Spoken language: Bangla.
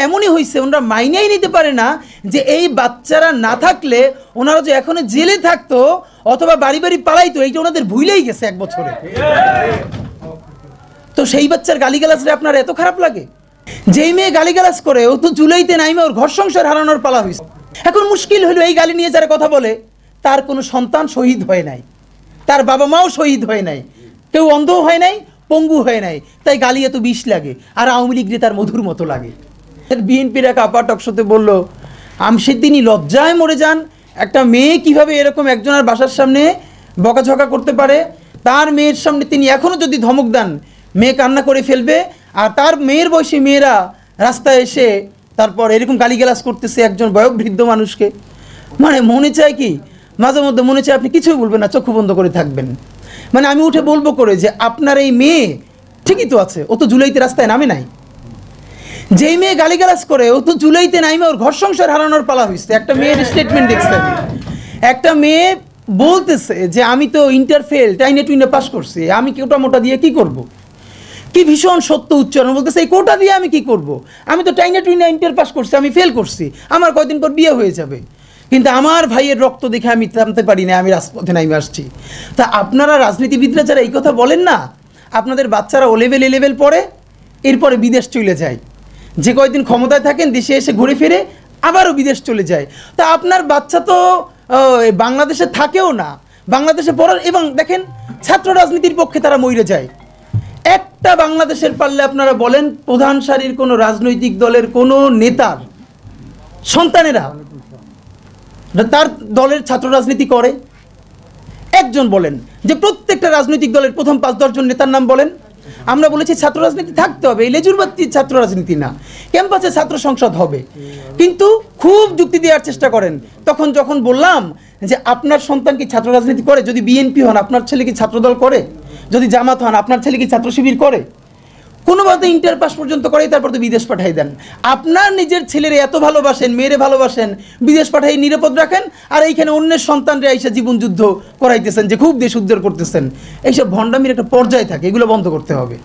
এমনই হয়েছে, ওনারা মাইনেই নিতে পারে না যে এই বাচ্চারা না থাকলে ওনারা যে এখনো জেলে থাকতো অথবা বাড়ি বাড়ি পালাইতো, এইটা ওনাদের ভুলেই গেছে 1 বছরে। তো সেই বাচ্চার গালিগালাজরে আপনার এত খারাপ লাগে? যেই মেয়ে গালিগালাজ করে ও তো জুলাইতে নাইমে ওর ঘর সংসার হারানোর পালা হয়েছে। এখন মুশকিল হলো এই গালি নিয়ে যারা কথা বলে তার কোনো সন্তান শহীদ হয় নাই, তার বাবা মাও শহীদ হয় নাই, কেউ অন্ধ হয় নাই, পঙ্গু হয় নাই, তাই গালি এত বিষ লাগে। আর আওয়ামী লীগরে তার মধুর মতো লাগে। বিএনপির এক আপা টকশোতে বলল, আমসিদ্দিনী লজ্জায় মরে যান, একটা মেয়ে কিভাবে এরকম একজনের বাসার সামনে বকাঝকা করতে পারে। তার মেয়ের সামনে তিনি এখনও যদি ধমক দেন মেয়ে কান্না করে ফেলবে। আর তার মেয়ের বয়সী মেয়েরা রাস্তায় এসে তারপর এরকম গালিগালাজ করতেছে একজন বয়োবৃদ্ধ মানুষকে। মানে মনে চায় কি, মাঝে মধ্যে মনে চায় আপনি কিছুই বলবেন না, চক্ষু বন্ধ করে থাকবেন। মানে আমি উঠে বলবো করে যে আপনার এই মেয়ে ঠিকই তো আছে, ও তো জুলাইতে রাস্তায় নামে নাই। যেই মেয়ে গালিগালাজ করে ও তো জুলাইতে নাইমে ওর ঘর সংসার হারানোর পালা হয়েছে। একটা মেয়ের স্টেটমেন্ট দেখছেন, একটা মেয়ে বলতেছে যে আমি তো ইন্টার ফেল টাইনে টুইনে পাস করছি, আমি কোটা মোটা দিয়ে কি করব। কি ভীষণ সত্য উচ্চারণ, বলতেছে এই কোটা দিয়ে আমি কি করব, আমি তো টাইনে টুইনে ইন্টার পাস করছি, আমি ফেল করছি, আমার কয়দিন পর বিয়ে হয়ে যাবে। কিন্তু আমার ভাইয়ের রক্ত দেখে আমি থামতে পারি না, আমি রাজপথে নাইমে আসছি। তা আপনারা রাজনীতিবিদরা যারা এই কথা বলেন না, আপনাদের বাচ্চারা ও লেভেল এ লেভেল পড়ে, এরপরে বিদেশ চলে যায়। যে কয়দিন ক্ষমতায় থাকেন দেশে এসে ঘুরে ফিরে আবারও বিদেশ চলে যায়। তা আপনার বাচ্চা তো বাংলাদেশে থাকেও না, বাংলাদেশে পড়ার, এবং দেখেন ছাত্র রাজনীতির পক্ষে তারা মরে যায়। একটা বাংলাদেশের পারলে আপনারা বলেন প্রধান সারির কোনো রাজনৈতিক দলের কোনো নেতার সন্তানেরা তার দলের ছাত্র রাজনীতি করে? একজন বলেন যে প্রত্যেকটা রাজনৈতিক দলের প্রথম 5-10 জন নেতার নাম বলেন। আমরা বলেছি ছাত্র রাজনীতি থাকতে হবে, এই লেজুরবাতির ছাত্র রাজনীতি না, ক্যাম্পাসে ছাত্র সংসদ হবে। কিন্তু খুব যুক্তি দেওয়ার চেষ্টা করেন। তখন যখন বললাম যে আপনার সন্তান কি ছাত্র রাজনীতি করে, যদি বিএনপি হন আপনার ছেলে কি ছাত্রদল করে, যদি জামাত হন আপনার ছেলে কি ছাত্র শিবির করে, কোনোভাবে ইন্টার পাস পর্যন্ত করে, তারপর তো বিদেশ পাঠাই দেন। আপনার নিজের ছেলেরে এত ভালোবাসেন, মেয়েরে ভালোবাসেন, বিদেশ পাঠাই নিরাপদ রাখেন, আর এইখানে অন্যের সন্তানরা এসে জীবন যুদ্ধ করাইতেছেন যে খুব দেশ উদ্ধার করতেছেন। এইসব ভণ্ডামির একটা পর্যায়ে থাকে, এগুলো বন্ধ করতে হবে।